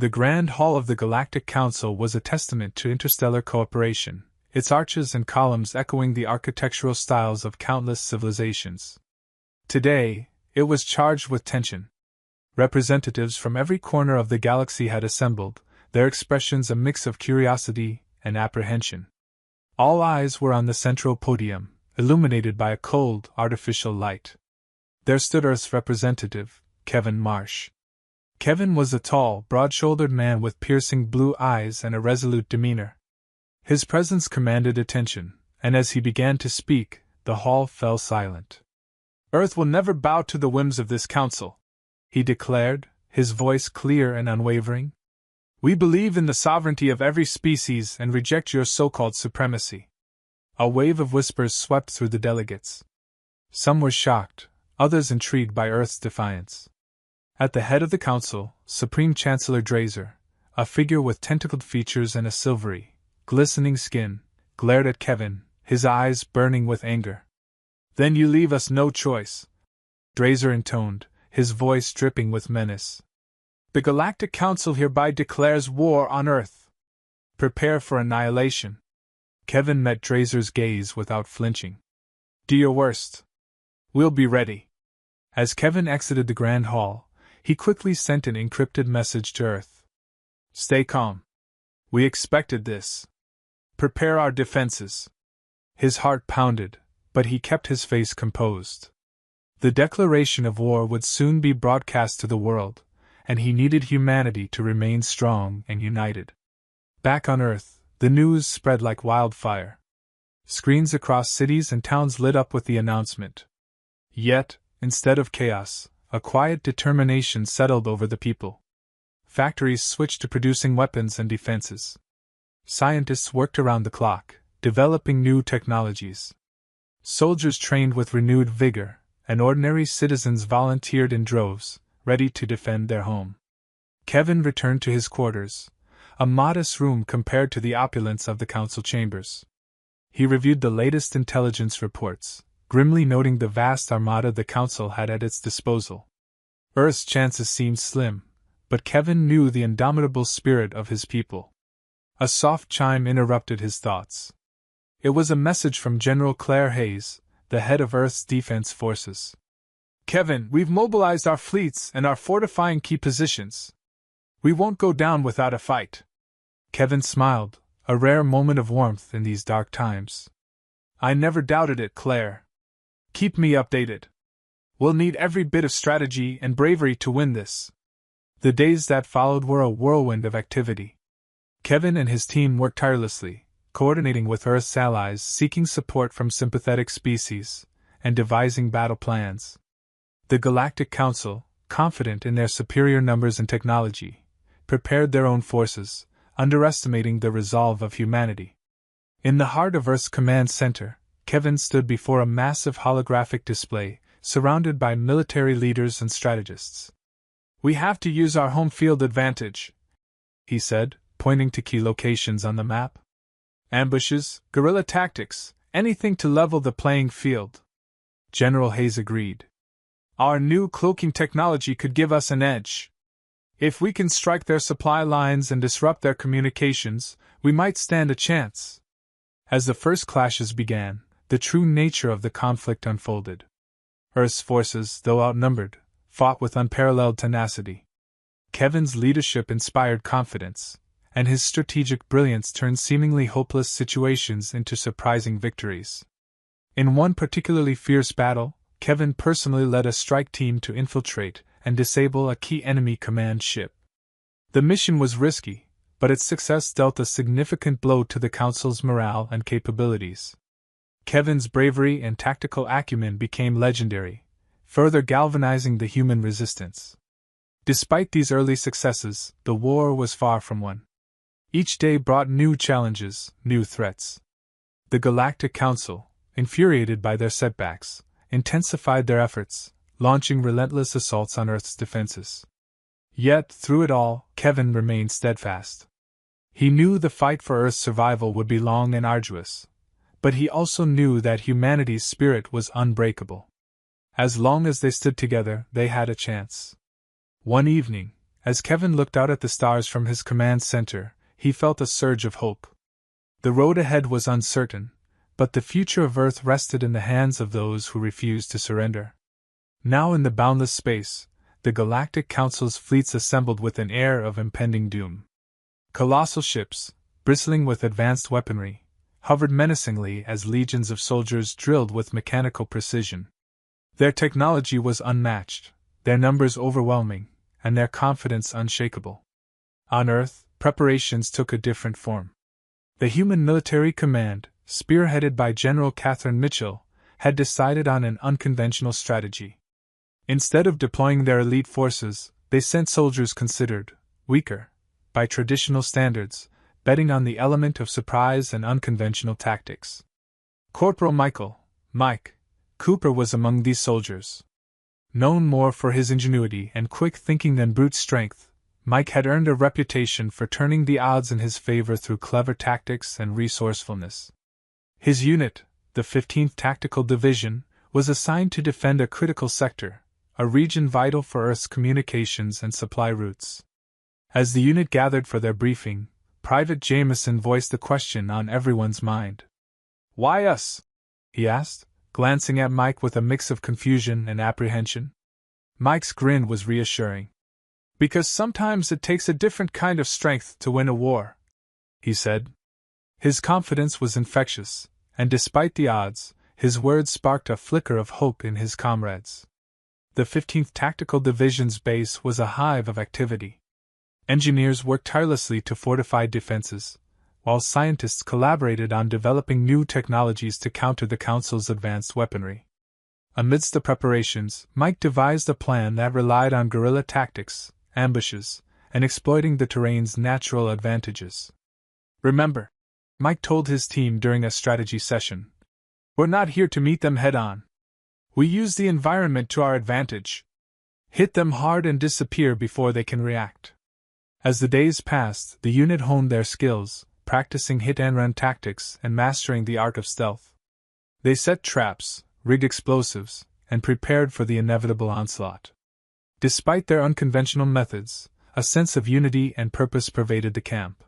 The Grand Hall of the Galactic Council was a testament to interstellar cooperation, its arches and columns echoing the architectural styles of countless civilizations. Today, it was charged with tension. Representatives from every corner of the galaxy had assembled, their expressions a mix of curiosity and apprehension. All eyes were on the central podium, illuminated by a cold, artificial light. There stood Earth's representative, Kevin Marsh. Kevin was a tall, broad-shouldered man with piercing blue eyes and a resolute demeanor. His presence commanded attention, and as he began to speak, the hall fell silent. "Earth will never bow to the whims of this council," he declared, his voice clear and unwavering. "We believe in the sovereignty of every species and reject your so-called supremacy." A wave of whispers swept through the delegates. Some were shocked, others intrigued by Earth's defiance. At the head of the council, Supreme Chancellor Drazer, a figure with tentacled features and a silvery, glistening skin, glared at Kevin, his eyes burning with anger. "Then you leave us no choice," Drazer intoned, his voice dripping with menace. "The Galactic Council hereby declares war on Earth. Prepare for annihilation." Kevin met Drazer's gaze without flinching. "Do your worst. We'll be ready." As Kevin exited the Grand Hall, he quickly sent an encrypted message to Earth. "Stay calm. We expected this. Prepare our defenses." His heart pounded, but he kept his face composed. The declaration of war would soon be broadcast to the world, and he needed humanity to remain strong and united. Back on Earth, the news spread like wildfire. Screens across cities and towns lit up with the announcement. Yet, instead of chaos, a quiet determination settled over the people. Factories switched to producing weapons and defenses. Scientists worked around the clock, developing new technologies. Soldiers trained with renewed vigor, and ordinary citizens volunteered in droves, ready to defend their home. Kevin returned to his quarters, a modest room compared to the opulence of the council chambers. He reviewed the latest intelligence reports, grimly noting the vast armada the council had at its disposal. Earth's chances seemed slim, but Kevin knew the indomitable spirit of his people. A soft chime interrupted his thoughts. It was a message from General Claire Hayes, the head of Earth's defense forces. "Kevin, we've mobilized our fleets and are fortifying key positions. We won't go down without a fight." Kevin smiled, a rare moment of warmth in these dark times. "I never doubted it, Claire. Keep me updated. We'll need every bit of strategy and bravery to win this." The days that followed were a whirlwind of activity. Kevin and his team worked tirelessly, coordinating with Earth's allies, seeking support from sympathetic species, and devising battle plans. The Galactic Council, confident in their superior numbers and technology, prepared their own forces, underestimating the resolve of humanity. In the heart of Earth's command center, Kevin stood before a massive holographic display, surrounded by military leaders and strategists. "We have to use our home field advantage," he said, pointing to key locations on the map. "Ambushes, guerrilla tactics, anything to level the playing field." General Hayes agreed. "Our new cloaking technology could give us an edge. If we can strike their supply lines and disrupt their communications, we might stand a chance." As the first clashes began, the true nature of the conflict unfolded. Earth's forces, though outnumbered, fought with unparalleled tenacity. Kevin's leadership inspired confidence, and his strategic brilliance turned seemingly hopeless situations into surprising victories. In one particularly fierce battle, Kevin personally led a strike team to infiltrate and disable a key enemy command ship. The mission was risky, but its success dealt a significant blow to the Council's morale and capabilities. Kevin's bravery and tactical acumen became legendary, further galvanizing the human resistance. Despite these early successes, the war was far from won. Each day brought new challenges, new threats. The Galactic Council, infuriated by their setbacks, intensified their efforts, launching relentless assaults on Earth's defenses. Yet, through it all, Kevin remained steadfast. He knew the fight for Earth's survival would be long and arduous, but he also knew that humanity's spirit was unbreakable. As long as they stood together, they had a chance. One evening, As Kevin looked out at the stars from his command center, he felt a surge of hope. The road ahead was uncertain, but the future of Earth rested in the hands of those who refused to surrender. Now in the boundless space, the Galactic Council's fleets assembled with an air of impending doom. Colossal ships, bristling with advanced weaponry, hovered menacingly as legions of soldiers drilled with mechanical precision. Their technology was unmatched, their numbers overwhelming, and their confidence unshakable. On Earth, preparations took a different form. The human military command, spearheaded by General Catherine Mitchell, had decided on an unconventional strategy. Instead of deploying their elite forces, they sent soldiers considered weaker by traditional standards, betting on the element of surprise and unconventional tactics. Corporal Mike Cooper was among these soldiers. Known more for his ingenuity and quick thinking than brute strength, Mike had earned a reputation for turning the odds in his favor through clever tactics and resourcefulness. His unit, the 15th Tactical Division, was assigned to defend a critical sector, a region vital for Earth's communications and supply routes. As the unit gathered for their briefing, Private Jameson voiced the question on everyone's mind. "Why us?" he asked, glancing at Mike with a mix of confusion and apprehension. Mike's grin was reassuring. "Because sometimes it takes a different kind of strength to win a war," he said. His confidence was infectious, and despite the odds, his words sparked a flicker of hope in his comrades. The 15th Tactical Division's base was a hive of activity. Engineers worked tirelessly to fortify defenses, while scientists collaborated on developing new technologies to counter the Council's advanced weaponry. Amidst the preparations, Mike devised a plan that relied on guerrilla tactics, ambushes, and exploiting the terrain's natural advantages. "Remember," Mike told his team during a strategy session, "we're not here to meet them head-on. We use the environment to our advantage. Hit them hard and disappear before they can react." As the days passed, the unit honed their skills, practicing hit-and-run tactics and mastering the art of stealth. They set traps, rigged explosives, and prepared for the inevitable onslaught. Despite their unconventional methods, a sense of unity and purpose pervaded the camp.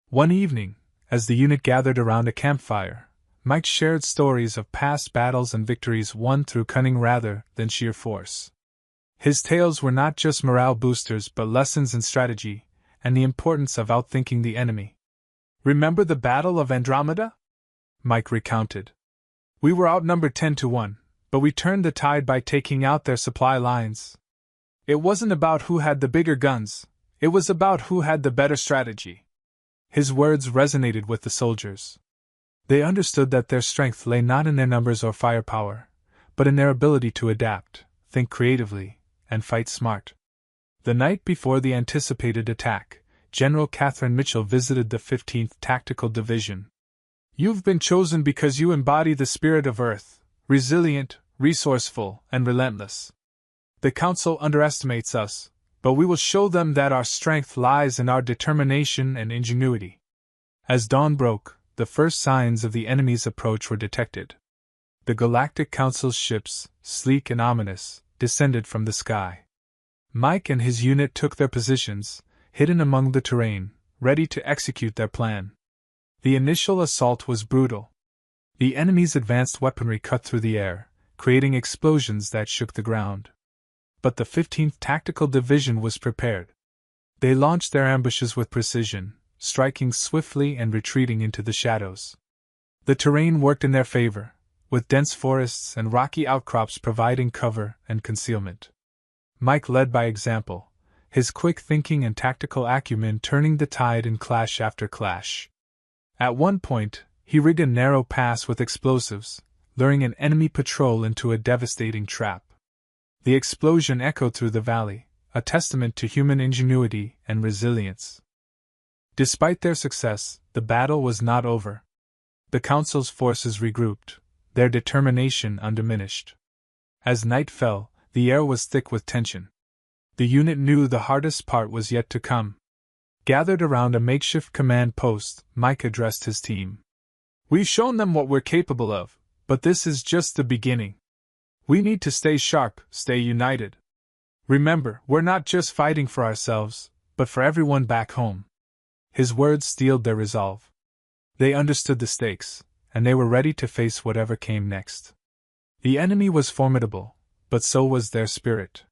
One evening, as the unit gathered around a campfire, Mike shared stories of past battles and victories won through cunning rather than sheer force. His tales were not just morale boosters but lessons in strategy and the importance of outthinking the enemy. "Remember the Battle of Andromeda?" Mike recounted. "We were outnumbered 10-1, but we turned the tide by taking out their supply lines. It wasn't about who had the bigger guns, it was about who had the better strategy." His words resonated with the soldiers. They understood that their strength lay not in their numbers or firepower, but in their ability to adapt, think creatively, and fight smart. The night before the anticipated attack, General Catherine Mitchell visited the 15th Tactical Division. "You've been chosen because you embody the spirit of Earth, resilient, resourceful, and relentless. The Council underestimates us, but we will show them that our strength lies in our determination and ingenuity." As dawn broke, the first signs of the enemy's approach were detected. The Galactic Council's ships, sleek and ominous, descended from the sky. Mike and his unit took their positions, hidden among the terrain, ready to execute their plan. The initial assault was brutal. The enemy's advanced weaponry cut through the air, creating explosions that shook the ground. But the 15th Tactical Division was prepared. They launched their ambushes with precision, striking swiftly and retreating into the shadows. The terrain worked in their favor, with dense forests and rocky outcrops providing cover and concealment. Mike led by example, his quick thinking and tactical acumen turning the tide in clash after clash. At one point, he rigged a narrow pass with explosives, luring an enemy patrol into a devastating trap. The explosion echoed through the valley, a testament to human ingenuity and resilience. Despite their success, the battle was not over. The Council's forces regrouped, their determination undiminished. As night fell, the air was thick with tension. The unit knew the hardest part was yet to come. Gathered around a makeshift command post, Mike addressed his team. "We've shown them what we're capable of, but this is just the beginning. We need to stay sharp, stay united. Remember, we're not just fighting for ourselves, but for everyone back home. His words steeled their resolve. They understood the stakes, and they were ready to face whatever came next. The enemy was formidable, but so was their spirit.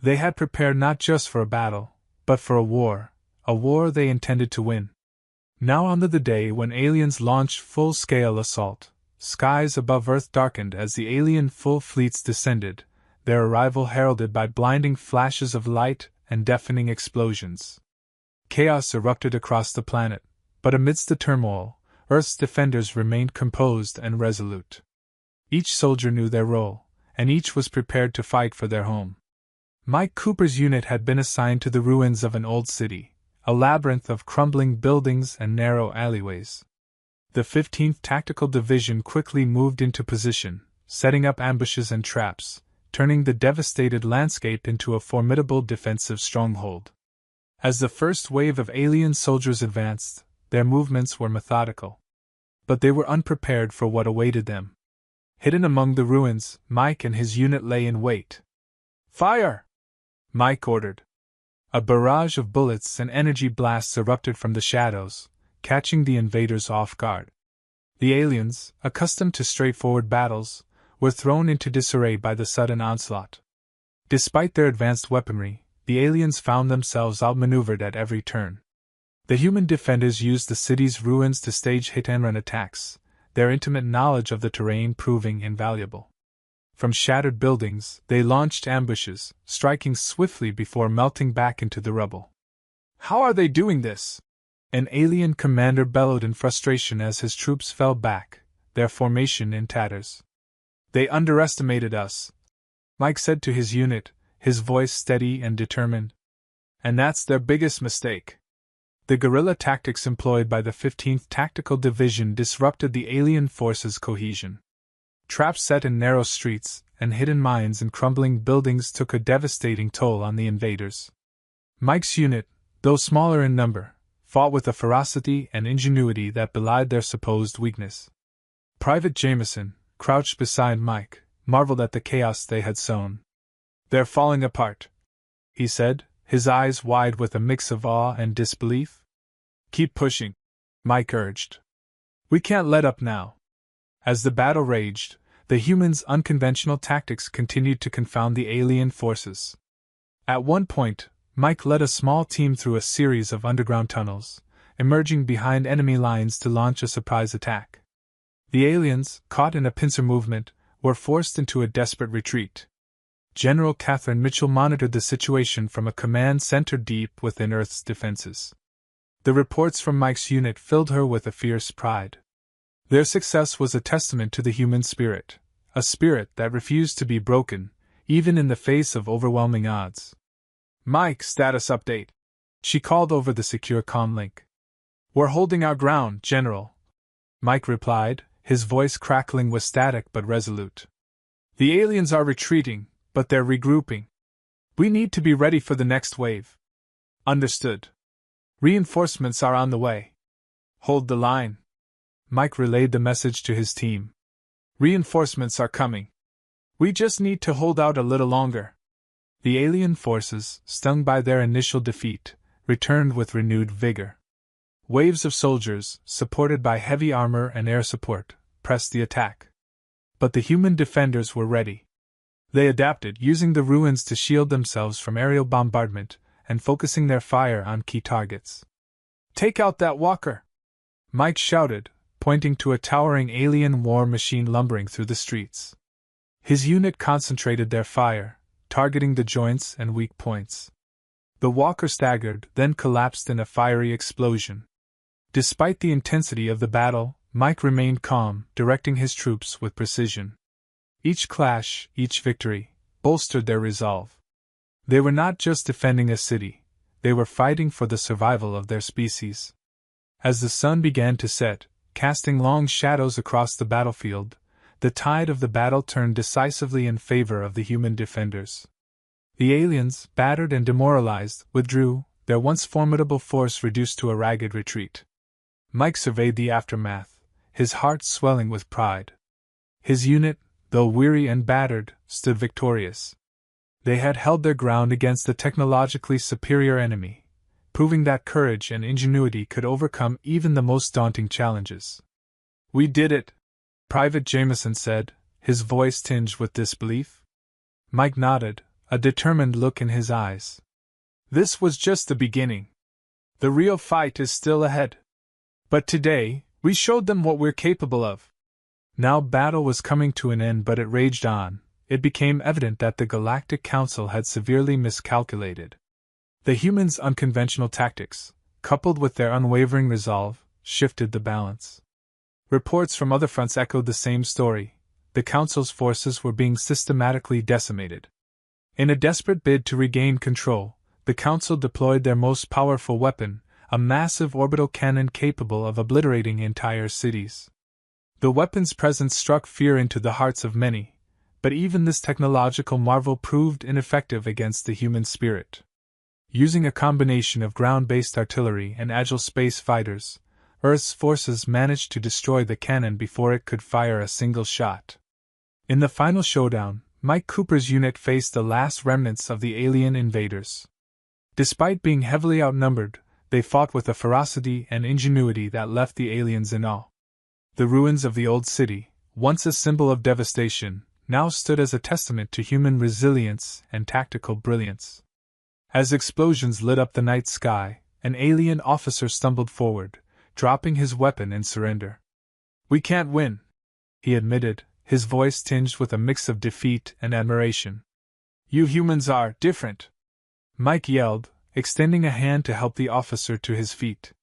They had prepared not just for a battle, but for a war they intended to win. Now on the day when aliens launched full-scale assault, skies above Earth darkened as the alien full fleets descended, their arrival heralded by blinding flashes of light and deafening explosions. Chaos erupted across the planet, but amidst the turmoil, Earth's defenders remained composed and resolute. Each soldier knew their role, and each was prepared to fight for their home. Mike Cooper's unit had been assigned to the ruins of an old city, a labyrinth of crumbling buildings and narrow alleyways. The 15th Tactical Division quickly moved into position, setting up ambushes and traps, turning the devastated landscape into a formidable defensive stronghold. As the first wave of alien soldiers advanced, their movements were methodical. But they were unprepared for what awaited them. Hidden among the ruins, Mike and his unit lay in wait. "Fire!" Mike ordered. A barrage of bullets and energy blasts erupted from the shadows, catching the invaders off guard. The aliens, accustomed to straightforward battles, were thrown into disarray by the sudden onslaught. Despite their advanced weaponry, the aliens found themselves outmaneuvered at every turn. The human defenders used the city's ruins to stage hit-and-run attacks, their intimate knowledge of the terrain proving invaluable. From shattered buildings, they launched ambushes, striking swiftly before melting back into the rubble. "How are they doing this?" An alien commander bellowed in frustration as his troops fell back, their formation in tatters. "They underestimated us," Mike said to his unit, his voice steady and determined. "And that's their biggest mistake." The guerrilla tactics employed by the 15th Tactical Division disrupted the alien forces' cohesion. Traps set in narrow streets and hidden mines in crumbling buildings took a devastating toll on the invaders. Mike's unit, though smaller in number, fought with a ferocity and ingenuity that belied their supposed weakness. Private Jameson, crouched beside Mike, marveled at the chaos they had sown. "They're falling apart," he said, his eyes wide with a mix of awe and disbelief. "Keep pushing," Mike urged. "We can't let up now." As the battle raged, the humans' unconventional tactics continued to confound the alien forces. At one point, Mike led a small team through a series of underground tunnels, emerging behind enemy lines to launch a surprise attack. The aliens, caught in a pincer movement, were forced into a desperate retreat. General Catherine Mitchell monitored the situation from a command center deep within Earth's defenses. The reports from Mike's unit filled her with a fierce pride. Their success was a testament to the human spirit, a spirit that refused to be broken, even in the face of overwhelming odds. "Mike, status update," she called over the secure comm link. "We're holding our ground, General," Mike replied, his voice crackling with static but resolute. "The aliens are retreating, but they're regrouping. We need to be ready for the next wave." "Understood. Reinforcements are on the way." "Hold the line." Mike relayed the message to his team. "Reinforcements are coming. We just need to hold out a little longer." The alien forces, stung by their initial defeat, returned with renewed vigor. Waves of soldiers, supported by heavy armor and air support, pressed the attack. But the human defenders were ready. They adapted, using the ruins to shield themselves from aerial bombardment and focusing their fire on key targets. "Take out that walker!" Mike shouted, pointing to a towering alien war machine lumbering through the streets. His unit concentrated their fire, targeting the joints and weak points. The walker staggered, then collapsed in a fiery explosion. Despite the intensity of the battle, Mike remained calm, directing his troops with precision. Each clash, each victory, bolstered their resolve. They were not just defending a city, they were fighting for the survival of their species. As the sun began to set, casting long shadows across the battlefield, the tide of the battle turned decisively in favor of the human defenders. The aliens, battered and demoralized, withdrew, their once formidable force reduced to a ragged retreat. Mike surveyed the aftermath, his heart swelling with pride. His unit, though weary and battered, stood victorious. They had held their ground against the technologically superior enemy, proving that courage and ingenuity could overcome even the most daunting challenges. "We did it," Private Jameson said, his voice tinged with disbelief. Mike nodded, a determined look in his eyes. "This was just the beginning. The real fight is still ahead. But today, we showed them what we're capable of." Now battle was coming to an end, but it raged on. It became evident that the Galactic Council had severely miscalculated. The humans' unconventional tactics, coupled with their unwavering resolve, shifted the balance. Reports from other fronts echoed the same story. The Council's forces were being systematically decimated. In a desperate bid to regain control, the Council deployed their most powerful weapon, a massive orbital cannon capable of obliterating entire cities. The weapon's presence struck fear into the hearts of many, but even this technological marvel proved ineffective against the human spirit. Using a combination of ground-based artillery and agile space fighters, Earth's forces managed to destroy the cannon before it could fire a single shot. In the final showdown, Mike Cooper's unit faced the last remnants of the alien invaders. Despite being heavily outnumbered, they fought with a ferocity and ingenuity that left the aliens in awe. The ruins of the old city, once a symbol of devastation, now stood as a testament to human resilience and tactical brilliance. As explosions lit up the night sky, an alien officer stumbled forward, dropping his weapon in surrender. "We can't win," he admitted, his voice tinged with a mix of defeat and admiration. "You humans are different," Mike yelled, extending a hand to help the officer to his feet.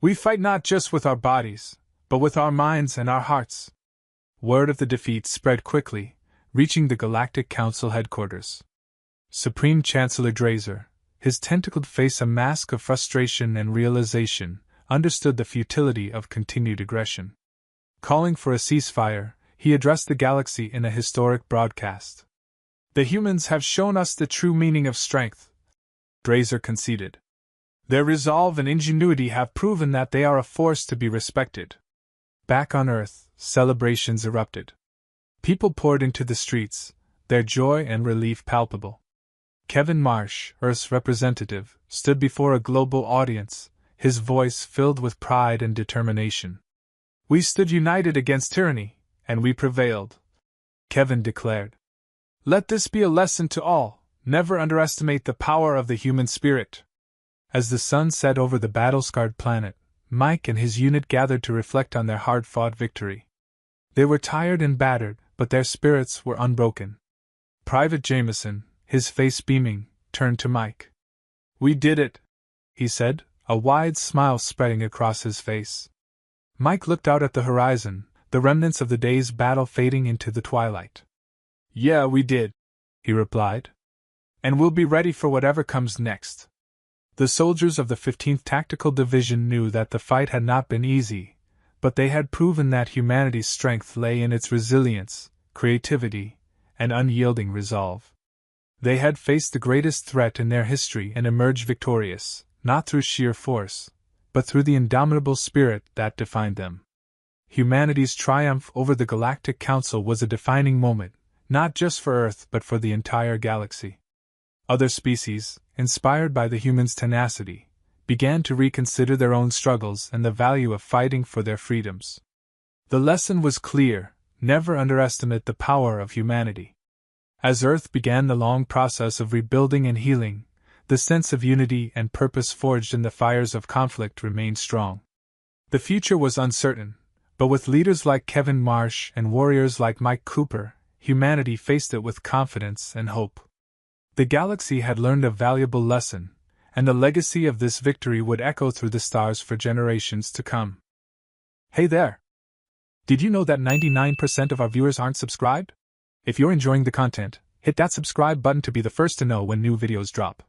"We fight not just with our bodies, but with our minds and our hearts." Word of the defeat spread quickly, reaching the Galactic Council headquarters. Supreme Chancellor Drazer, his tentacled face a mask of frustration and realization, understood the futility of continued aggression. Calling for a ceasefire, he addressed the galaxy in a historic broadcast. "The humans have shown us the true meaning of strength," Drazer conceded. "Their resolve and ingenuity have proven that they are a force to be respected." Back on Earth, celebrations erupted. People poured into the streets, their joy and relief palpable. Kevin Marsh, Earth's representative, stood before a global audience, his voice filled with pride and determination. "We stood united against tyranny, and we prevailed," Kevin declared. "Let this be a lesson to all, never underestimate the power of the human spirit." As the sun set over the battle-scarred planet, Mike and his unit gathered to reflect on their hard-fought victory. They were tired and battered, but their spirits were unbroken. Private Jameson, his face beaming, turned to Mike. "We did it," he said, a wide smile spreading across his face. Mike looked out at the horizon, the remnants of the day's battle fading into the twilight. "Yeah, we did," he replied. "And we'll be ready for whatever comes next." The soldiers of the 15th Tactical Division knew that the fight had not been easy, but they had proven that humanity's strength lay in its resilience, creativity, and unyielding resolve. They had faced the greatest threat in their history and emerged victorious, not through sheer force, but through the indomitable spirit that defined them. Humanity's triumph over the Galactic Council was a defining moment, not just for Earth but for the entire galaxy. Other species, inspired by the humans' tenacity, began to reconsider their own struggles and the value of fighting for their freedoms. The lesson was clear: never underestimate the power of humanity. As Earth began the long process of rebuilding and healing, the sense of unity and purpose forged in the fires of conflict remained strong. The future was uncertain, but with leaders like Kevin Marsh and warriors like Mike Cooper, humanity faced it with confidence and hope. The galaxy had learned a valuable lesson, and the legacy of this victory would echo through the stars for generations to come. Hey there! Did you know that 99% of our viewers aren't subscribed? If you're enjoying the content, hit that subscribe button to be the first to know when new videos drop.